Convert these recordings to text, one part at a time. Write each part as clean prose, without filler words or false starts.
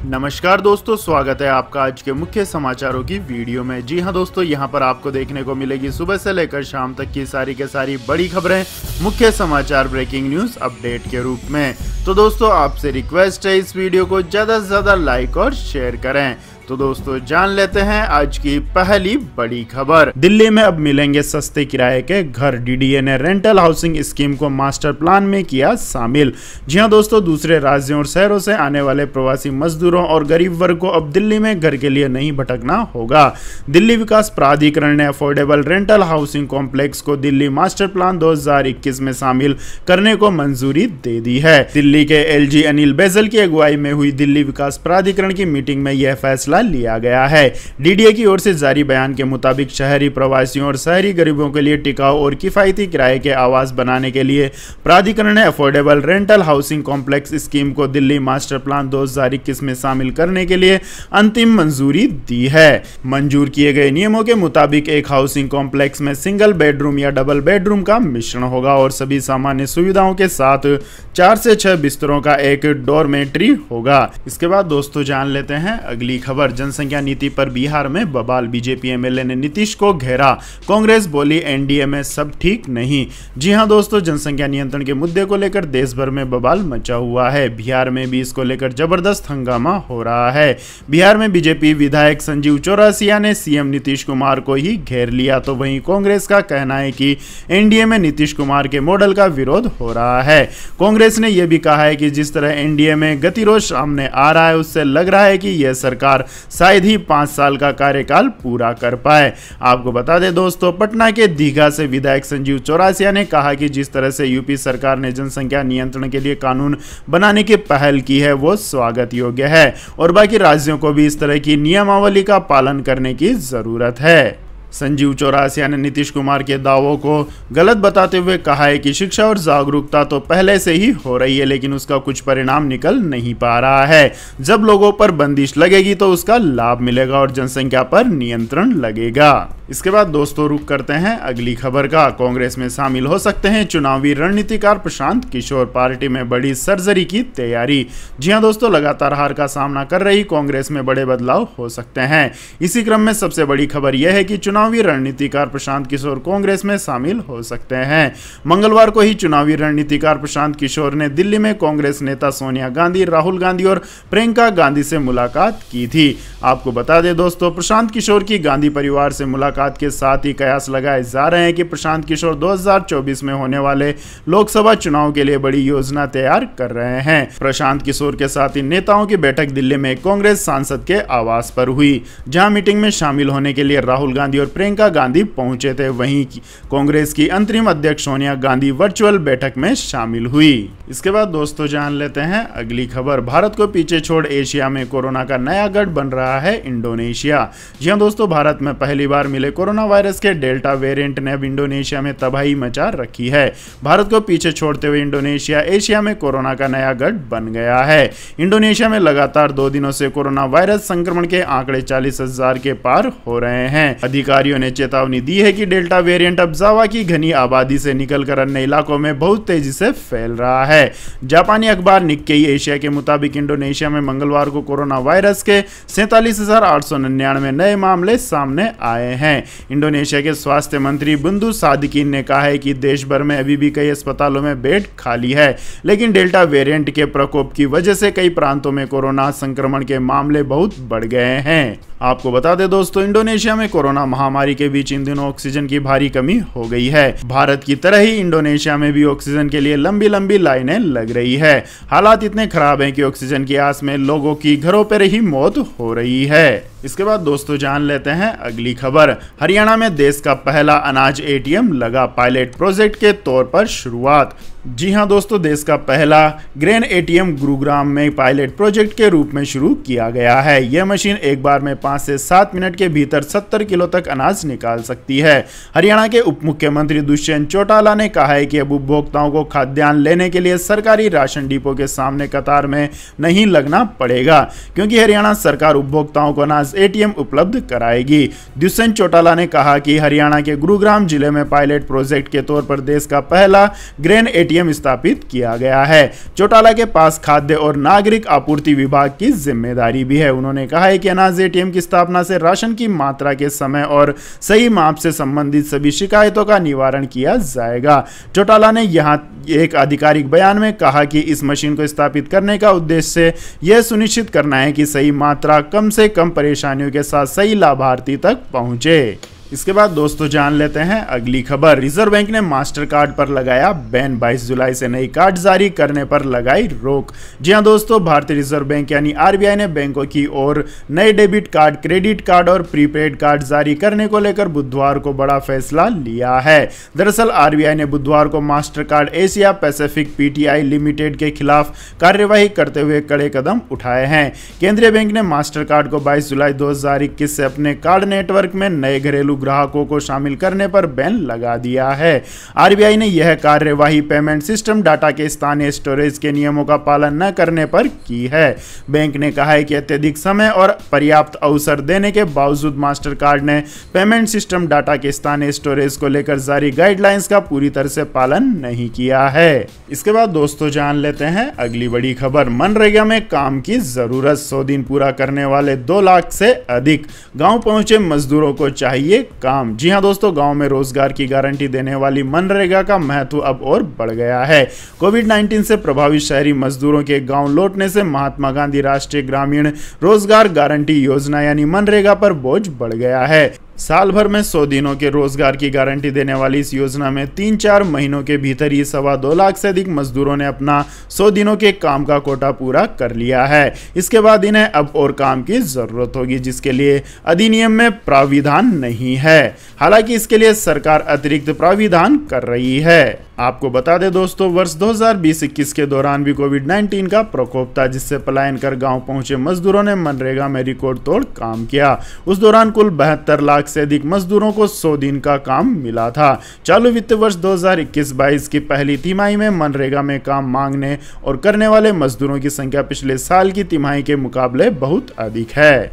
नमस्कार दोस्तों, स्वागत है आपका आज के मुख्य समाचारों की वीडियो में। जी हां दोस्तों, यहां पर आपको देखने को मिलेगी सुबह से लेकर शाम तक की सारी के सारी बड़ी खबरें, मुख्य समाचार, ब्रेकिंग न्यूज अपडेट के रूप में। तो दोस्तों आपसे रिक्वेस्ट है इस वीडियो को ज़्यादा से ज़्यादा लाइक और शेयर करें। तो दोस्तों जान लेते हैं आज की पहली बड़ी खबर। दिल्ली में अब मिलेंगे सस्ते किराए के घर। डीडीए ने रेंटल हाउसिंग स्कीम को मास्टर प्लान में किया शामिल। जी हां दोस्तों, दूसरे राज्यों और शहरों से आने वाले प्रवासी मजदूरों और गरीब वर्ग को अब दिल्ली में घर के लिए नहीं भटकना होगा। दिल्ली विकास प्राधिकरण ने अफोर्डेबल रेंटल हाउसिंग कॉम्प्लेक्स को दिल्ली मास्टर प्लान 2021 में शामिल करने को मंजूरी दे दी है। दिल्ली के एलजी अनिल बैजल की अगुवाई में हुई दिल्ली विकास प्राधिकरण की मीटिंग में यह फैसला लिया गया है। डीडीए की ओर से जारी बयान के मुताबिक शहरी प्रवासियों और शहरी गरीबों के लिए टिकाऊ और किफायती किराए के आवास बनाने के लिए प्राधिकरण ने affordable rental housing complex scheme को दिल्ली मास्टर प्लान 2021 में शामिल करने के लिए अंतिम मंजूरी दी है। मंजूर किए गए नियमों के मुताबिक एक हाउसिंग कॉम्प्लेक्स में सिंगल बेडरूम या डबल बेडरूम का मिश्रण होगा और सभी सामान्य सुविधाओं के साथ 4 से 6 बिस्तरों का एक डॉर्मेट्री होगा। इसके बाद दोस्तों जान लेते हैं अगली खबर। जनसंख्या नीति पर बिहार में बवाल। बीजेपी एमएलए ने नीतीश को घेरा। कांग्रेस बोली एनडीए में सब ठीक नहीं। जी हां दोस्तों, जनसंख्या नियंत्रण के मुद्दे को लेकर देश भर में बवाल मचा हुआ है। बिहार में भी इसको लेकर जबरदस्त हंगामा हो रहा है। बिहार में बीजेपी विधायक संजीव चौरसिया ने सीएम नीतीश कुमार को ही घेर लिया, तो वहीं कांग्रेस का कहना है कि एनडीए में नीतीश कुमार के मॉडल का विरोध हो रहा है। कांग्रेस ने यह भी कहा है कि जिस तरह एनडीए में गतिरोध सामने आ रहा है, उससे लग रहा है कि यह सरकार शायद ही 5 साल का कार्यकाल पूरा कर पाए। आपको बता दें दोस्तों, पटना के दीघा से विधायक संजीव चौरसिया ने कहा कि जिस तरह से यूपी सरकार ने जनसंख्या नियंत्रण के लिए कानून बनाने की पहल की है वो स्वागत योग्य है और बाकी राज्यों को भी इस तरह की नियमावली का पालन करने की जरूरत है। संजीव चौरसिया ने नीतीश कुमार के दावों को गलत बताते हुए कहा है कि शिक्षा और जागरूकता तो पहले से ही हो रही है, लेकिन उसका कुछ परिणाम निकल नहीं पा रहा है। जब लोगों पर बंदिश लगेगी तो उसका लाभ मिलेगा और जनसंख्या पर नियंत्रण लगेगा। इसके बाद दोस्तों रुक करते हैं अगली खबर का। कांग्रेस में शामिल हो सकते हैं चुनावी रणनीतिकार प्रशांत किशोर। पार्टी में बड़ी सर्जरी की तैयारी। जी हां दोस्तों, लगातार हार का सामना कर रही कांग्रेस में बड़े बदलाव हो सकते हैं। इसी क्रम में सबसे बड़ी खबर यह है कि चुनावी रणनीतिकार प्रशांत किशोर कांग्रेस में शामिल हो सकते हैं। मंगलवार को ही चुनावी रणनीतिकार प्रशांत किशोर ने दिल्ली में कांग्रेस नेता सोनिया गांधी, राहुल गांधी और प्रियंका गांधी से मुलाकात की थी। आपको बता दें दोस्तों, प्रशांत किशोर की गांधी परिवार से मुलाकात के साथ ही कयास लगाए जा रहे हैं कि प्रशांत किशोर 2024 में होने वाले लोकसभा चुनाव के लिए बड़ी योजना तैयार कर रहे हैं। प्रशांत किशोर के साथ इन नेताओं की बैठक दिल्ली में कांग्रेस सांसद के आवास पर हुई, जहां मीटिंग में शामिल होने के लिए राहुल गांधी और प्रियंका गांधी पहुंचे थे। वहीं कांग्रेस की अंतरिम अध्यक्ष सोनिया गांधी वर्चुअल बैठक में शामिल हुई। इसके बाद दोस्तों जान लेते हैं अगली खबर। भारत को पीछे छोड़ एशिया में कोरोना का नया गढ़ बन रहा है इंडोनेशिया। जी हां दोस्तों, भारत में पहली बार मिले कोरोना वायरस के डेल्टा वेरिएंट ने अब इंडोनेशिया में तबाही मचा रखी है। भारत को पीछे छोड़ते हुए इंडोनेशिया एशिया में कोरोना का नया गढ़ बन गया है। इंडोनेशिया में लगातार 2 दिनों से कोरोना वायरस संक्रमण के आंकड़े 40,000 के पार हो रहे हैं। अधिकारियों ने चेतावनी दी है कि डेल्टा वेरिएंट अब जावा की घनी आबादी से निकलकर अन्य इलाकों में बहुत तेजी से फैल रहा है। जापानी अखबार निक्केई एशिया के मुताबिक इंडोनेशिया में मंगलवार को कोरोना वायरस के 47,899 नए मामले सामने आए हैं। इंडोनेशिया के स्वास्थ्य मंत्री बुंदू सादिकीन ने कहा है कि देश भर में अभी भी कई अस्पतालों में बेड खाली है, लेकिन डेल्टा वेरिएंट के प्रकोप की वजह से कई प्रांतों में कोरोना संक्रमण के मामले बहुत बढ़ गए हैं। आपको बता दें दोस्तों, इंडोनेशिया में कोरोना महामारी के बीच इन दिनों ऑक्सीजन की भारी कमी हो गई है। भारत की तरह ही इंडोनेशिया में भी ऑक्सीजन के लिए लंबी लंबी लाइनें लग रही है। हालात इतने खराब हैं कि ऑक्सीजन की आस में लोगों की घरों पर ही मौत हो रही है। इसके बाद दोस्तों जान लेते हैं अगली खबर। हरियाणा में देश का पहला अनाज एटीएम लगा। पायलट प्रोजेक्ट के तौर पर शुरुआत। जी हां दोस्तों, देश का पहला ग्रेन एटीएम गुरुग्राम में पायलट प्रोजेक्ट के रूप में शुरू किया गया है। यह मशीन एक बार में 5 से 7 मिनट के भीतर 70 किलो तक अनाज निकाल सकती है। हरियाणा के उप मुख्यमंत्री दुष्यंत चौटाला ने कहा है कि अब उपभोक्ताओं को खाद्यान्न लेने के लिए सरकारी राशन डिपो के सामने कतार में नहीं लगना पड़ेगा, क्योंकि हरियाणा सरकार उपभोक्ताओं को अनाज एटीएम उपलब्ध कराएगी। दुष्यंत चौटाला ने कहा कि हरियाणा के गुरुग्राम जिले में पायलट प्रोजेक्ट के तौर पर देश का पहला ग्रेन एटीएम स्थापित किया गया है। चौटाला के पास खाद्य और नागरिक आपूर्ति विभाग की जिम्मेदारी भी है। उन्होंने कहा है कि अनाज एटीएम की स्थापना से राशन की मात्रा के समय और सही माप से संबंधित सभी शिकायतों का निवारण किया जाएगा। चौटाला ने यहां एक आधिकारिक बयान में कहा कि इस मशीन को स्थापित करने का उद्देश्य यह सुनिश्चित करना है कि सही मात्रा कम से कम परेशानियों के साथ सही लाभार्थी तक पहुंचे। इसके बाद दोस्तों जान लेते हैं अगली खबर। रिजर्व बैंक ने मास्टर कार्ड पर लगाया बैन, 22 जुलाई से नई कार्ड जारी करने पर लगाई रोक। जी हां दोस्तों, भारतीय रिजर्व बैंक यानी आरबीआई ने बैंकों की ओर नए डेबिट कार्ड, क्रेडिट कार्ड और प्रीपेड कार्ड जारी करने को लेकर बुधवार को बड़ा फैसला लिया है। दरअसल आरबीआई ने बुधवार को master card Asia Pacific PTI limited के खिलाफ कार्यवाही करते हुए कड़े कदम उठाए हैं। केंद्रीय बैंक ने मास्टर कार्ड को 22 जुलाई 2021 से अपने कार्ड नेटवर्क में नए घरेलू ग्राहकों को शामिल करने पर बैन लगा दिया है। आरबीआई ने यह कार्यवाही पेमेंट सिस्टम डाटा के स्थानीय स्टोरेज के नियमों का पालन न करने पर की है। बैंक ने कहा है कि अत्यधिक समय और पर्याप्त अवसर देने के बावजूद मास्टर कार्ड ने पेमेंट सिस्टम डाटा के स्थानीय स्टोरेज को लेकर जारी गाइडलाइंस का पूरी तरह से पालन नहीं किया है। इसके बाद दोस्तों जान लेते हैं अगली बड़ी खबर। मनरेगा में काम की जरूरत, 100 दिन पूरा करने वाले 2 लाख से अधिक गांव पहुंचे मजदूरों को चाहिए काम। जी हां दोस्तों, गांव में रोजगार की गारंटी देने वाली मनरेगा का महत्व अब और बढ़ गया है। कोविड-19 से प्रभावित शहरी मजदूरों के गांव लौटने से महात्मा गांधी राष्ट्रीय ग्रामीण रोजगार गारंटी योजना यानी मनरेगा पर बोझ बढ़ गया है। साल भर में 100 दिनों के रोजगार की गारंटी देने वाली इस योजना में 3-4 महीनों के भीतर ही 2.25 लाख से अधिक मजदूरों ने अपना 100 दिनों के काम का कोटा पूरा कर लिया है। इसके बाद इन्हें अब और काम की जरूरत होगी, जिसके लिए अधिनियम में प्राविधान नहीं है। हालांकि इसके लिए सरकार अतिरिक्त प्राविधान कर रही है। आपको बता दें दोस्तों, वर्ष 2020-21 के दौरान भी कोविड-19 का प्रकोप था, जिससे पलायन कर गांव पहुंचे मजदूरों ने मनरेगा में रिकॉर्ड तोड़ काम किया। उस दौरान कुल 72 लाख से अधिक मजदूरों को 100 दिन का काम मिला था। चालू वित्त वर्ष 2021-22 की पहली तिमाही में मनरेगा में काम मांगने और करने वाले मजदूरों की संख्या पिछले साल की तिमाही के मुकाबले बहुत अधिक है।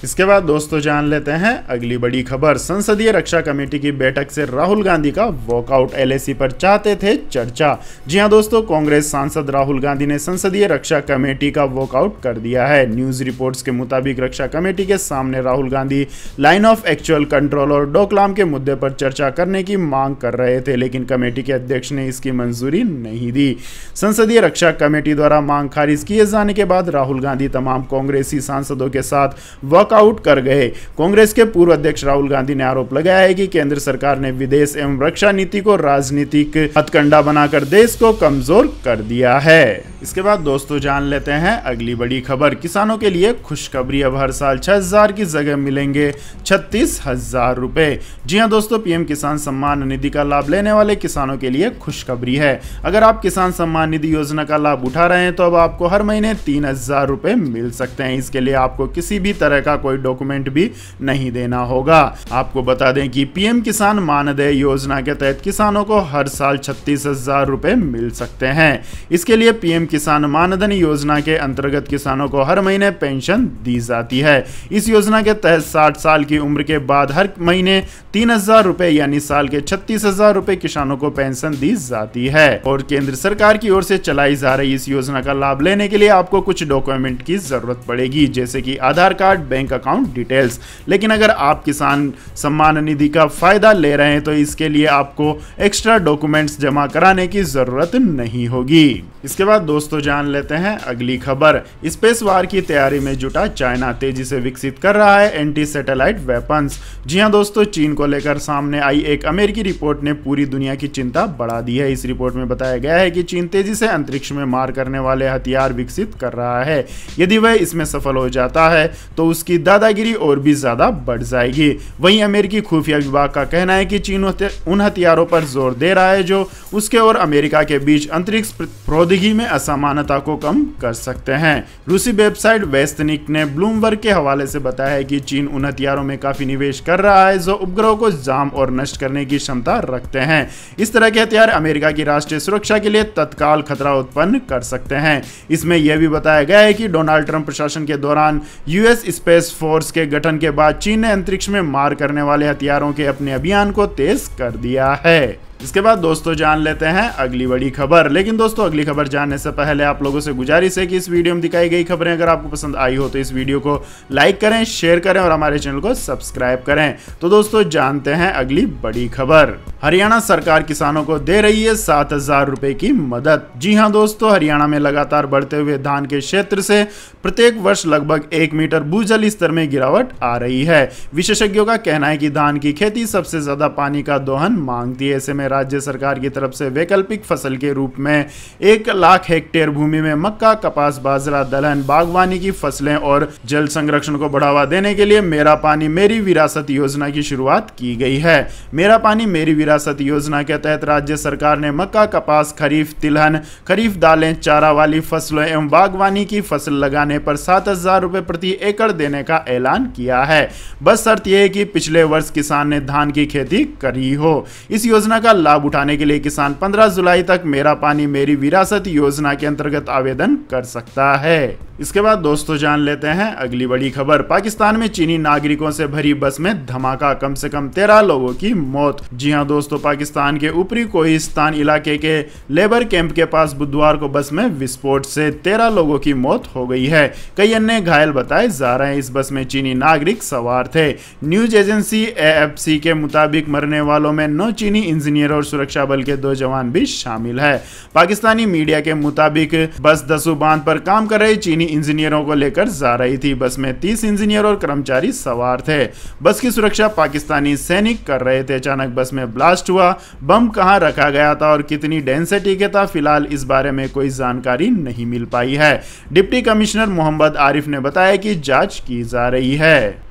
इसके बाद दोस्तों जान लेते हैं अगली बड़ी खबर। संसदीय रक्षा कमेटी की बैठक से राहुल गांधी का वॉकआउट, एलएसी पर चाहते थे चर्चा। जी हां दोस्तों, कांग्रेस सांसद राहुल गांधी ने संसदीय रक्षा कमेटी का वॉकआउट कर दिया है। न्यूज रिपोर्ट्स के मुताबिक रक्षा कमेटी के सामने Rahul Gandhi line of actual control और डोकलाम के मुद्दे पर चर्चा करने की मांग कर रहे थे, लेकिन कमेटी के अध्यक्ष ने इसकी मंजूरी नहीं दी। संसदीय रक्षा कमेटी द्वारा मांग खारिज किए जाने के बाद राहुल गांधी तमाम कांग्रेसी सांसदों के साथ वॉकआउट कर गए। कांग्रेस के पूर्व अध्यक्ष राहुल गांधी ने आरोप लगाया है कि केंद्र सरकार ने विदेश एवं रक्षा नीति को राजनीतिक हथकंडा बनाकर देश को कमजोर कर दिया है। इसके बाद दोस्तों जान लेते हैं अगली बड़ी खबर। किसानों के लिए खुशखबरी, अब हर साल 6,000 की जगह मिलेंगे 36,000 रुपए। जी हां दोस्तों, पीएम किसान सम्मान निधि का लाभ लेने वाले किसानों के लिए खुशखबरी है। अगर आप किसान सम्मान निधि योजना का लाभ उठा रहे हैं तो अब आपको हर महीने 3,000 रुपए मिल सकते हैं। इसके लिए आपको किसी भी तरह का कोई डॉक्यूमेंट भी नहीं देना होगा। आपको बता दें कि पीएम किसान मानदेय योजना के तहत किसानों को हर साल 36,000 रुपए मिल सकते हैं। इसके लिए पीएम किसान मानधन योजना के अंतर्गत किसानों को हर महीने पेंशन दी जाती है। इस योजना के तहत 60 साल की उम्र के बाद हर महीने 3,000 रुपए यानी साल के 36,000 रुपए किसानों को पेंशन दी जाती है। और केंद्र सरकार की ओर से चलाई जा रही इस योजना का लाभ लेने के लिए आपको कुछ डॉक्यूमेंट की जरूरत पड़ेगी, जैसे कि आधार कार्ड, बैंक अकाउंट डिटेल्स। लेकिन अगर आप किसान सम्मान निधि का फायदा ले रहे हैं तो इसके लिए आपको एक्स्ट्रा डॉक्यूमेंट्स जमा कराने की जरूरत नहीं होगी। इसके बाद दोस्तों जान लेते हैं अगली खबर। स्पेस वार की तैयारी में जुटा चाइना, तेजी से विकसित कर रहा है एंटी सैटेलाइट वेपन्स। जी हां दोस्तों, चीन को लेकर सामने आई एक अमेरिकी रिपोर्ट ने पूरी दुनिया की चिंता बढ़ा दी है। इस रिपोर्ट में बताया गया है कि चीन तेजी से अंतरिक्ष में मार करने वाले हथियार विकसित कर रहा है। यदि वह इसमें सफल हो जाता है तो उसकी दादागिरी और भी ज्यादा बढ़ जाएगी। वहीं अमेरिकी खुफिया विभाग का कहना है कि चीन उन हथियारों पर जोर दे रहा है जो उसके और अमेरिका के बीच अंतरिक्ष प्रौद्योगिकी में आसान असमानता को कम कर सकते हैं। रूसी वेबसाइट वेस्तनिक ने ब्लूमबर्ग के हवाले से बताया है कि चीन उन हथियारों में काफी निवेश कर रहा है जो उपग्रहों को जाम और नष्ट करने की क्षमता रखते हैं। इस तरह के हथियार अमेरिका की राष्ट्रीय सुरक्षा के लिए तत्काल खतरा उत्पन्न कर सकते हैं। इसमें यह भी बताया गया है कि डोनाल्ड ट्रंप प्रशासन के दौरान यूएस स्पेस फोर्स के गठन के बाद चीन ने अंतरिक्ष में मार करने वाले हथियारों के अपने अभियान को तेज कर दिया है। इसके बाद दोस्तों जान लेते हैं अगली बड़ी खबर। लेकिन दोस्तों अगली खबर जानने से पहले आप लोगों से गुजारिश है कि इस वीडियो में दिखाई गई खबरें अगर आपको पसंद आई हो तो इस वीडियो को लाइक करें, शेयर करें और हमारे चैनल को सब्सक्राइब करें। तो दोस्तों जानते हैं अगली बड़ी खबर। हरियाणा सरकार किसानों को दे रही है 7,000 रुपए की मदद। जी हां दोस्तों, हरियाणा में लगातार बढ़ते हुए धान के क्षेत्र से प्रत्येक वर्ष लगभग 1 मीटर भूजल स्तर में गिरावट आ रही है। विशेषज्ञों का कहना है कि धान की खेती सबसे ज्यादा पानी का दोहन मांगती है। ऐसे में राज्य सरकार की तरफ से वैकल्पिक फसल के रूप में 1 लाख हेक्टेयर भूमि में मक्का, कपास, बाजरा, दलहन, बागवानी की फसलें और जल संरक्षण को बढ़ावा देने के लिए मेरा पानी मेरी विरासत योजना की शुरुआत की गई है। मेरा पानी मेरी विरासत योजना के तहत राज्य सरकार ने मक्का, कपास, खरीफ तिलहन, खरीफ दालें, चारा वाली फसलों एवं बागवानी की फसल लगाने पर 7,000 रुपए प्रति एकड़ देने का ऐलान किया है। बस शर्त यह है कि पिछले वर्ष किसान ने धान की खेती करी हो। इस योजना का लाभ उठाने के लिए किसान 15 जुलाई तक मेरा पानी मेरी विरासत योजना के अंतर्गत आवेदन कर सकता है। इसके बाद दोस्तों जान लेते हैं अगली बड़ी खबर। पाकिस्तान में चीनी नागरिकों से भरी बस में धमाका, कम से कम 13 लोगों की मौत। जी हां दोस्तों, पाकिस्तान के ऊपरी कोहिस्तान इलाके के लेबर कैंप के पास बुधवार को बस में विस्फोट से 13 लोगों की मौत हो गई है। कई अन्य घायल बताए जा रहे हैं। इस बस में चीनी नागरिक सवार थे। न्यूज एजेंसी AFP के मुताबिक मरने वालों में 9 चीनी इंजीनियर और सुरक्षा बल के 2 जवान भी शामिल है। पाकिस्तानी मीडिया के मुताबिक बस दसू बांध पर काम कर रहे चीनी इंजीनियरों को लेकर जा रही थी। बस में 30 इंजीनियर और कर्मचारी सवार थे। बस की सुरक्षा पाकिस्तानी सैनिक कर रहे थे। अचानक बस में ब्लास्ट हुआ। बम कहां रखा गया था और कितनी डेंसिटी के था, फिलहाल इस बारे में कोई जानकारी नहीं मिल पाई है। डिप्टी कमिश्नर मोहम्मद आरिफ ने बताया कि जांच की जा रही है।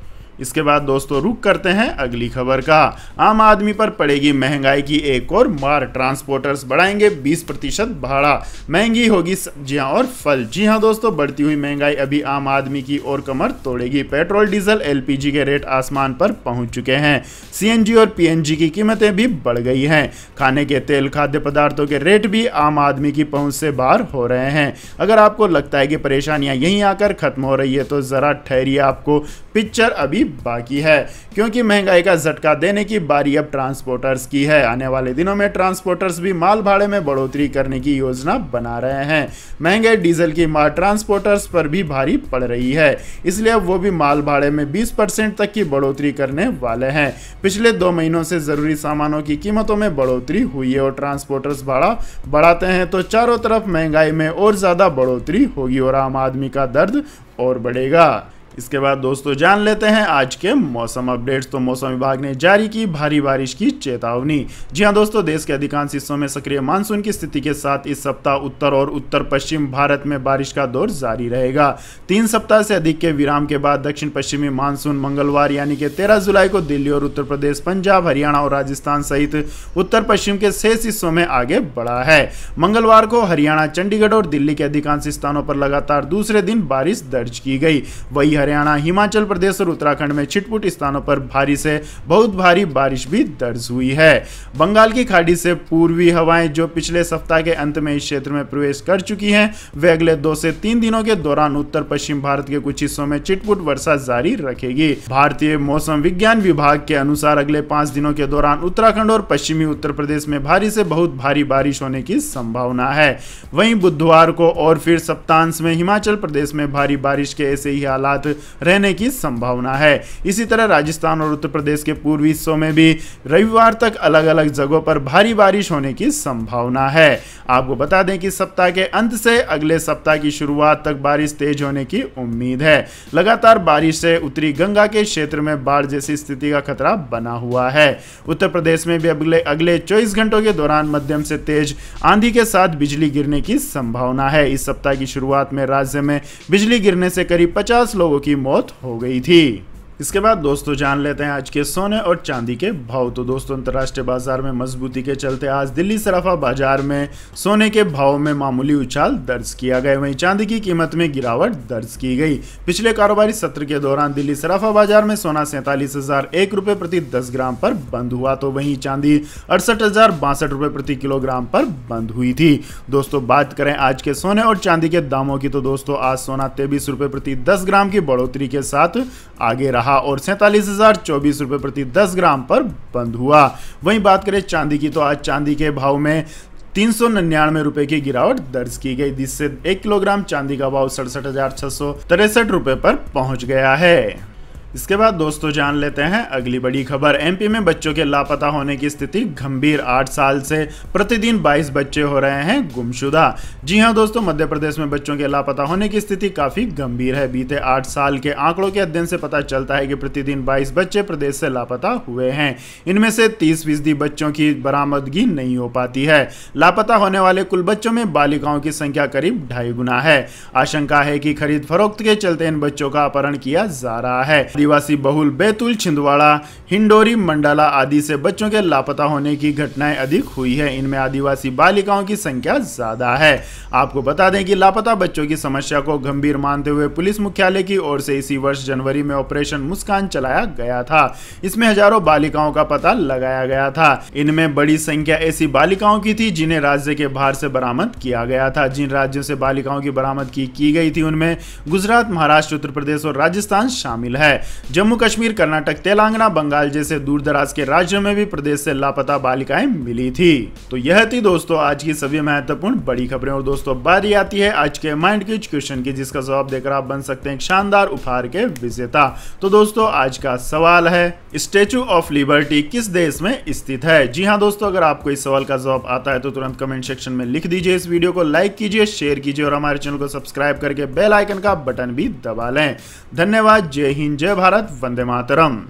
इसके बाद दोस्तों रुक करते हैं अगली खबर का। आम आदमी पर पड़ेगी महंगाई की एक और मार। ट्रांसपोर्टर्स बढ़ाएंगे 20% भाड़ा, महंगी होगी सब्जियां और फल। जी हां दोस्तों, बढ़ती हुई महंगाई अभी आम आदमी की और कमर तोड़ेगी। पेट्रोल, डीजल, LPG के रेट आसमान पर पहुंच चुके हैं। CNG और PNG की कीमतें भी बढ़ गई हैं। खाने के तेल, खाद्य पदार्थों के रेट भी आम आदमी की पहुंच से बाहर हो रहे हैं। अगर आपको लगता है कि परेशानियां यहीं आकर खत्म हो रही है तो जरा ठहरिए, आपको पिक्चर अभी बाकी है, क्योंकि महंगाई का झटका देने की बारी अब ट्रांसपोर्टर्स की है। आने वाले दिनों में ट्रांसपोर्टर्स भी माल भाड़े में बढ़ोतरी करने की योजना बना रहे हैं। महंगे डीजल की मार ट्रांसपोर्टर्स पर भी भारी पड़ रही है, इसलिए अब वो भी माल भाड़े में 20% तक की बढ़ोतरी करने वाले हैं। पिछले 2 महीनों से जरूरी सामानों की कीमतों में बढ़ोतरी हुई है और ट्रांसपोर्टर्स भाड़ा बढ़ाते हैं तो चारों तरफ महंगाई में और ज्यादा बढ़ोतरी होगी और आम आदमी का दर्द और बढ़ेगा। इसके बाद दोस्तों जान लेते हैं आज के मौसम अपडेट्स। तो मौसम विभाग ने जारी की भारी बारिश की चेतावनी। जी हां दोस्तों, देश के अधिकांश हिस्सों में सक्रिय मानसून की स्थिति के साथ इस सप्ताह उत्तर और उत्तर पश्चिम भारत में बारिश का दौर जारी रहेगा। 3 सप्ताह से अधिक के विराम के बाद दक्षिण पश्चिमी मानसून मंगलवार यानी कि 13 जुलाई को दिल्ली और उत्तर प्रदेश, पंजाब, हरियाणा और राजस्थान सहित उत्तर पश्चिम के शेष हिस्सों में आगे बढ़ा है। मंगलवार को हरियाणा, चंडीगढ़ और दिल्ली के अधिकांश स्थानों पर लगातार दूसरे दिन बारिश दर्ज की गई। वही हरियाणा, हिमाचल प्रदेश और उत्तराखंड में छिटपुट स्थानों पर भारी से बहुत भारी बारिश भी दर्ज हुई है। बंगाल की खाड़ी से पूर्वी हवाएं जो पिछले सप्ताह के अंत में इस क्षेत्र में प्रवेश कर चुकी हैं, वे अगले 2 से 3 दिनों के दौरान उत्तर पश्चिम भारत के कुछ हिस्सों में छिटपुट वर्षा जारी रखेगी। भारतीय मौसम विज्ञान विभाग के अनुसार अगले 5 दिनों के दौरान उत्तराखंड और पश्चिमी उत्तर प्रदेश में भारी से बहुत भारी बारिश होने की संभावना है। वहीं बुधवार को और फिर सप्ताहांत में हिमाचल प्रदेश में भारी बारिश के ऐसे ही हालात रहने की संभावना है। इसी तरह राजस्थान और उत्तर प्रदेश के पूर्वी हिस्सों में भी रविवार तक अलग अलग जगहों पर भारी बारिश होने की संभावना है। आपको बता दें कि सप्ताह के अंत से अगले सप्ताह की शुरुआत तक बारिश तेज होने की उम्मीद है। लगातार बारिश से उत्तरी गंगा के क्षेत्र में बाढ़ जैसी स्थिति का खतरा बना हुआ है। उत्तर प्रदेश में भी अगले 24 घंटों के दौरान मध्यम से तेज आंधी के साथ बिजली गिरने की संभावना है। इस सप्ताह की शुरुआत में राज्य में बिजली गिरने से करीब 50 लोगों की मौत हो गई थी। इसके बाद दोस्तों जान लेते हैं आज के सोने और चांदी के भाव। तो दोस्तों अंतर्राष्ट्रीय बाजार में मजबूती के चलते आज दिल्ली सराफा बाजार में सोने के भाव में मामूली उछाल दर्ज किया गया, वहीं चांदी की कीमत में गिरावट दर्ज की गई। पिछले कारोबारी सत्र के दौरान दिल्ली सराफा बाजार में सोना 47,001 रुपये प्रति 10 ग्राम पर बंद हुआ, तो वहीं चांदी 68,062 रुपये प्रति किलोग्राम पर बंद हुई थी। दोस्तों बात करें आज के सोने और चांदी के दामों की, तो दोस्तों आज सोना 23 रुपये प्रति 10 ग्राम की बढ़ोतरी के साथ आगे रहा और 47,024 रुपये प्रति 10 ग्राम पर बंद हुआ। वहीं बात करें चांदी की, तो आज चांदी के भाव में 399 रुपए की गिरावट दर्ज की गई, जिससे 1 किलोग्राम चांदी का भाव 67,663 रुपए पर पहुंच गया है। इसके बाद दोस्तों जान लेते हैं अगली बड़ी खबर। एमपी में बच्चों के लापता होने की स्थिति गंभीर, 8 साल से प्रतिदिन 22 बच्चे हो रहे हैं गुमशुदा। जी हां दोस्तों, मध्य प्रदेश में बच्चों के लापता होने की स्थिति काफी गंभीर है। बीते 8 साल के आंकड़ों के अध्ययन से पता चलता है कि प्रतिदिन 22 बच्चे प्रदेश से लापता हुए हैं। इनमें से 30% बच्चों की बरामदगी नहीं हो पाती है। लापता होने वाले कुल बच्चों में बालिकाओं की संख्या करीब 2.5 गुना है। आशंका है कि खरीद फरोख्त के चलते इन बच्चों का अपहरण किया जा रहा है। आदिवासी बहुल बैतूल, छिंदवाड़ा, हिंडोरी, मंडाला आदि से बच्चों के लापता होने की घटनाएं अधिक हुई है। इनमें आदिवासी बालिकाओं की संख्या ज्यादा है। आपको बता दें कि लापता बच्चों की समस्या को गंभीर मानते हुए पुलिस मुख्यालय की ओर से इसी वर्ष जनवरी में ऑपरेशन मुस्कान चलाया गया था। इसमें हजारों बालिकाओं का पता लगाया गया था। इनमें बड़ी संख्या ऐसी बालिकाओं की थी जिन्हें राज्य के बाहर से बरामद किया गया था। जिन राज्यों से बालिकाओं की बरामदगी की गई थी उनमें गुजरात, महाराष्ट्र, उत्तर प्रदेश और राजस्थान शामिल है। जम्मू कश्मीर, कर्नाटक, तेलंगाना, बंगाल जैसे दूर दराज के राज्यों में भी प्रदेश से लापता बालिकाएं मिली थी। तो यह थी दोस्तों आज की सभी महत्वपूर्ण बड़ी खबरें। और दोस्तों बारी आती है आज के माइंड क्विज क्वेश्चन की, जिसका जवाब देकर आप बन सकते हैं एक शानदार उपहार के विजेता। तो दोस्तों आज का सवाल है, स्टैचू ऑफ लिबर्टी किस देश में स्थित है? जी हाँ दोस्तों, अगर आपको इस सवाल का जवाब आता है तो तुरंत कमेंट सेक्शन में लिख दीजिए। इस वीडियो को लाइक कीजिए, शेयर कीजिए और हमारे चैनल को सब्सक्राइब करके बेल आइकन का बटन भी दबा लें। धन्यवाद। जय हिंद, जय भारत, वंदे मातरम।